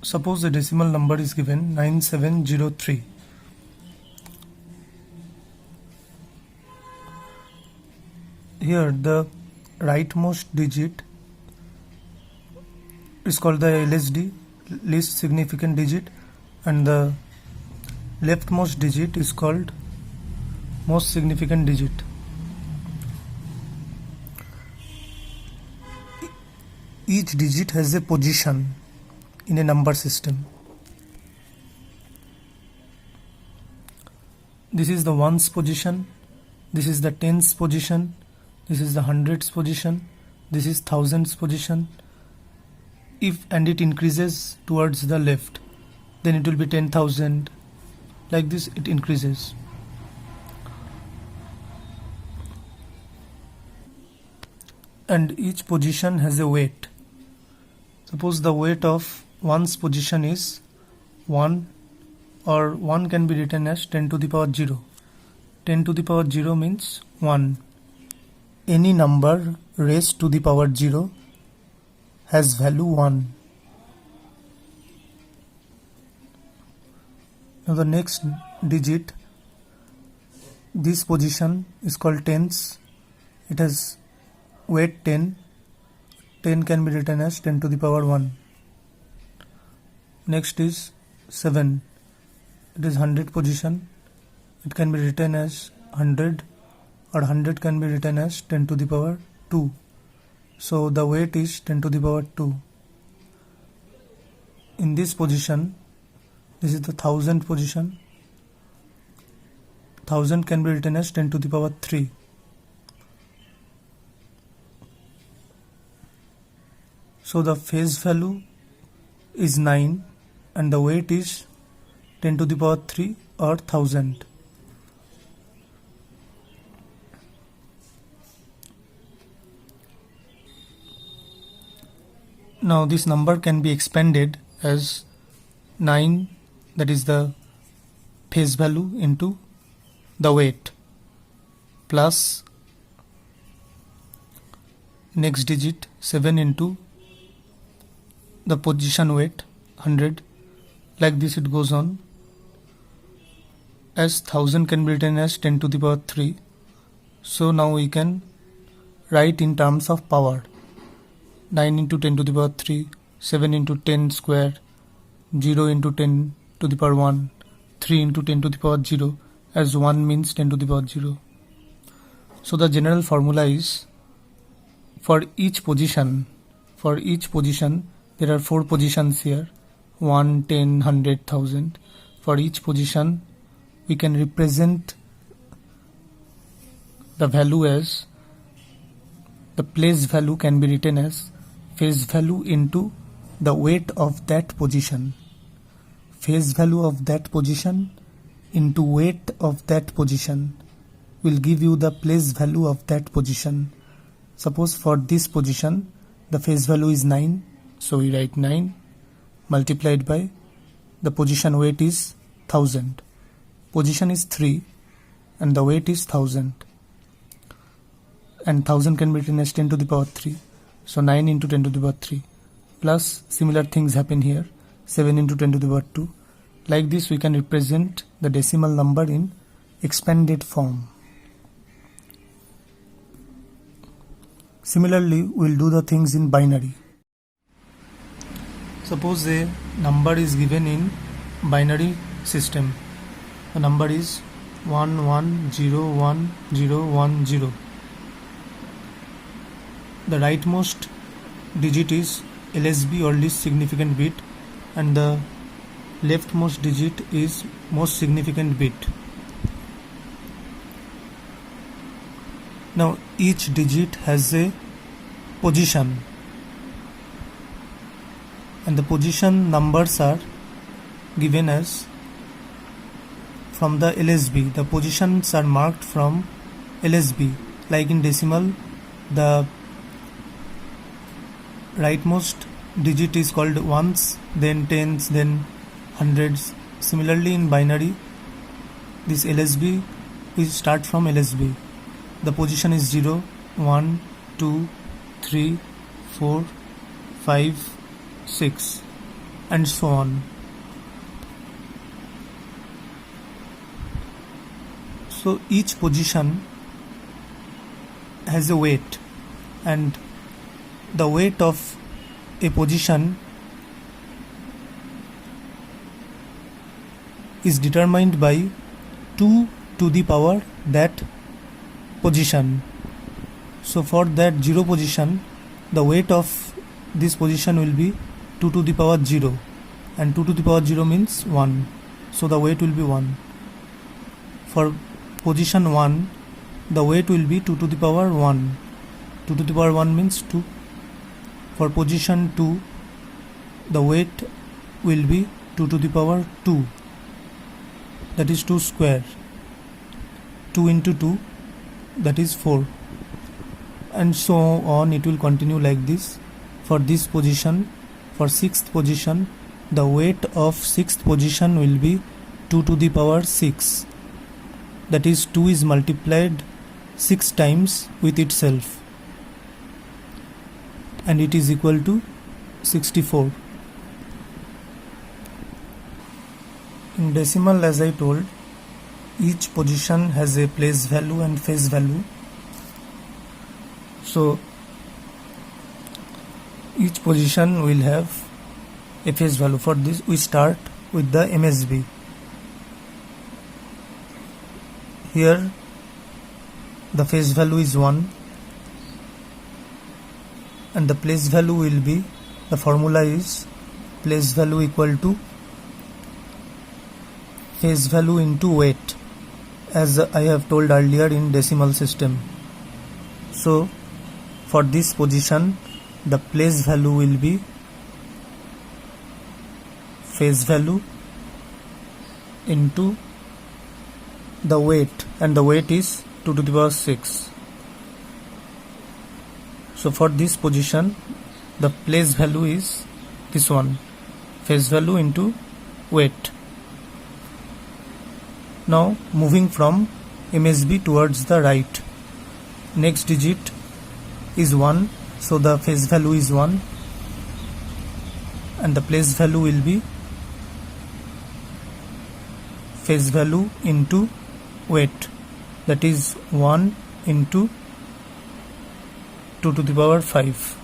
Suppose the decimal number is given 9703. Here the rightmost digit is called the LSD, least significant digit, and the leftmost digit is called most significant digit. Each digit has a position in a number system. This is the ones position, this is the tens position, this is the hundreds position, this is thousands position. And it increases towards the left, then it will be 10,000. Like this it increases. And each position has a weight. Suppose the weight of one's position is 1, or 1 can be written as 10 to the power 0. 10 to the power 0 means 1. Any number raised to the power 0 has value 1. Now the next digit, this position is called tens. It has weight 10. 10 can be written as 10 to the power 1. Next is 7. It is 100 position. It can be written as 100, or 100 can be written as 10 to the power 2. So the weight is 10 to the power 2. In this position, this is the 1000 position. 1000 can be written as 10 to the power 3. So the phase value is 9 and the weight is 10 to the power 3 or 1000. Now this number can be expanded as 9, that is the phase value, into the weight, plus next digit 7 into the position weight 100. Like this it goes on. As 1000 can be written as 10 to the power 3. So now we can write in terms of power. 9 into 10 to the power 3, 7 into 10 square, 0 into 10 to the power 1, 3 into 10 to the power 0, as 1 means 10 to the power 0. So the general formula is, for each position there are 4 positions here, 1, 10, 100, 1000. For each position we can represent the value as, the place value can be written as phase value into the weight of that position. Phase value of that position into weight of that position will give you the place value of that position. Suppose for this position the phase value is 9, so we write 9 multiplied by the position weight is 1000. Position is 3 and the weight is 1000. And 1000 can be written as 10 to the power 3. So 9 into 10 to the power 3. Plus similar things happen here. 7 into 10 to the power 2. Like this we can represent the decimal number in expanded form. Similarly, we will do the things in binary. Suppose a number is given in binary system. The number is 11011010. The rightmost digit is LSB, or least significant bit, and the leftmost digit is most significant bit. Now each digit has a position, and the position numbers are given as from the LSB. The positions are marked from LSB. Like in decimal, the rightmost digit is called ones, then tens, then hundreds. Similarly in binary, this LSB, we start from LSB. The position is 0, 1, 2, 3, 4, 5, 6. and so on. So each position has a weight, and the weight of a position is determined by 2 to the power that position. So for that 0 position, the weight of this position will be 2 to the power 0, and 2 to the power 0 means 1, so the weight will be 1. For position 1, the weight will be 2 to the power 1. 2 to the power 1 means 2. For position 2, the weight will be 2 to the power 2, that is 2 square. 2 into 2, that is 4, and so on. It will continue like this. For this position, for 6th position, the weight of 6th position will be 2 to the power 6, that is 2 is multiplied 6 times with itself, and it is equal to 64. In decimal, as I told, each position has a place value and phase value. So each position will have a phase value. For this, we start with the MSB. Here the phase value is 1, and the place value will be, the formula is place value equal to phase value into weight, as I have told earlier in decimal system. So for this position, the place value will be phase value into the weight, and the weight is 2 to the power 6. So for this position, the place value is this one, phase value into weight. Now moving from MSB towards the right, next digit is 1, so the phase value is 1, and the place value will be phase value into weight, that is 1 into 2 to the power 5.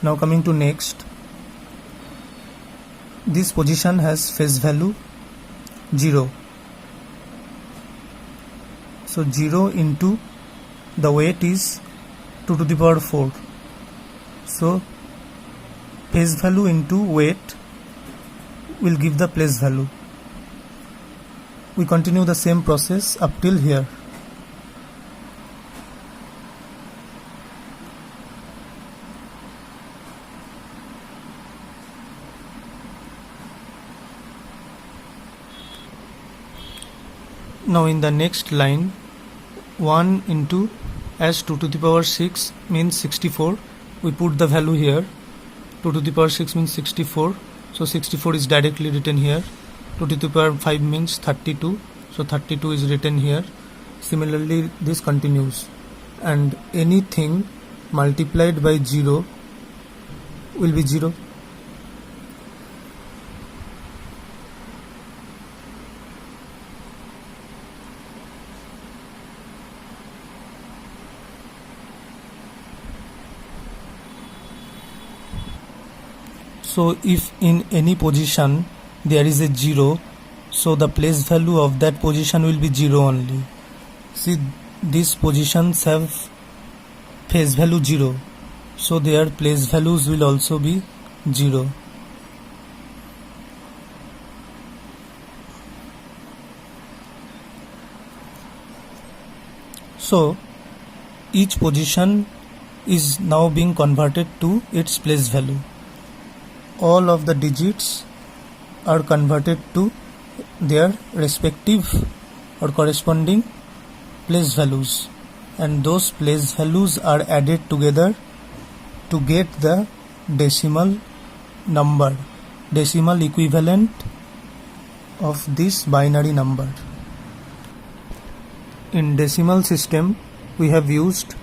Now coming to next, this position has phase value 0, so 0 into the weight is 2 to the power 4, so phase value into weight will give the place value. We continue the same process up till here. Now in the next line, 1 into, as 2 to the power 6 means 64, we put the value here. 2 to the power 6 means 64, so 64 is directly written here. 2 to the power 5 means 32, so 32 is written here. Similarly, this continues, and anything multiplied by 0 will be 0. So if in any position there is a 0, so the place value of that position will be 0 only. See, these positions have phase value 0, so their place values will also be 0. So each position is now being converted to its place value. All of the digits are converted to their respective or corresponding place values, and those place values are added together to get the decimal number, decimal equivalent of this binary number. In decimal system, we have used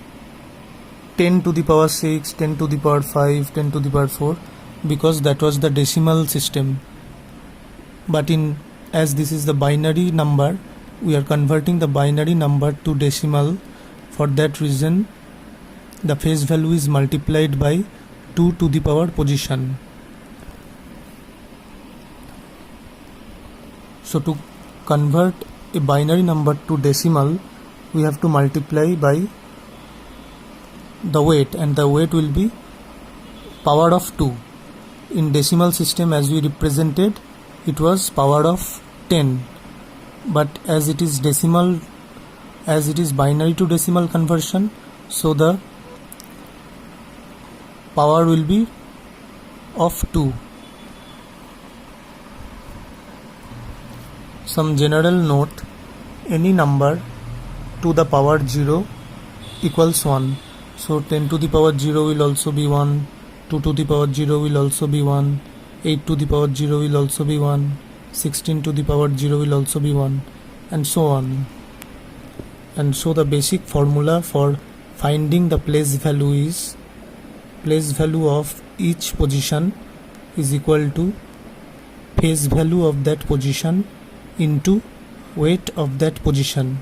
10 to the power 6, 10 to the power 5, 10 to the power 4. because that was the decimal system. But as this is the binary number, we are converting the binary number to decimal. For that reason, the phase value is multiplied by 2 to the power position. So to convert a binary number to decimal, we have to multiply by the weight, and the weight will be power of 2. In decimal system, as we represented, it was power of 10, but as it is decimal, as it is binary to decimal conversion, so the power will be of 2. Some general note: any number to the power 0 equals 1. So 10 to the power 0 will also be 1, 2 to the power 0 will also be 1, 8 to the power 0 will also be 1, 16 to the power 0 will also be 1, and so on. And so the basic formula for finding the place value is place value of each position is equal to phase value of that position into weight of that position.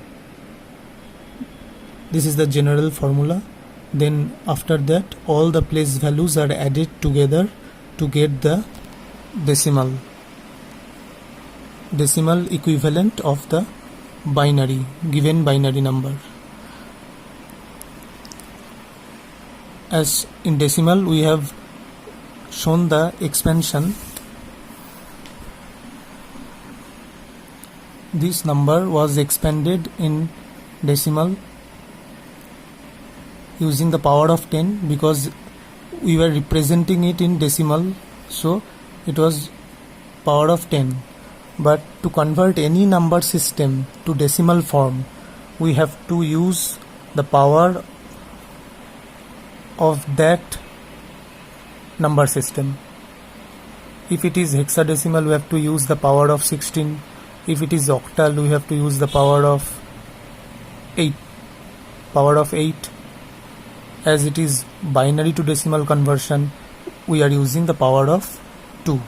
This is the general formula. Then after that, all the place values are added together to get the decimal equivalent of the given binary number. As in decimal, we have shown the expansion. This number was expanded in decimal using the power of 10, because we were representing it in decimal, so it was power of 10. But to convert any number system to decimal form, we have to use the power of that number system. If it is hexadecimal, we have to use the power of 16. If it is octal, we have to use the power of 8. As it is binary to decimal conversion, we are using the power of 2.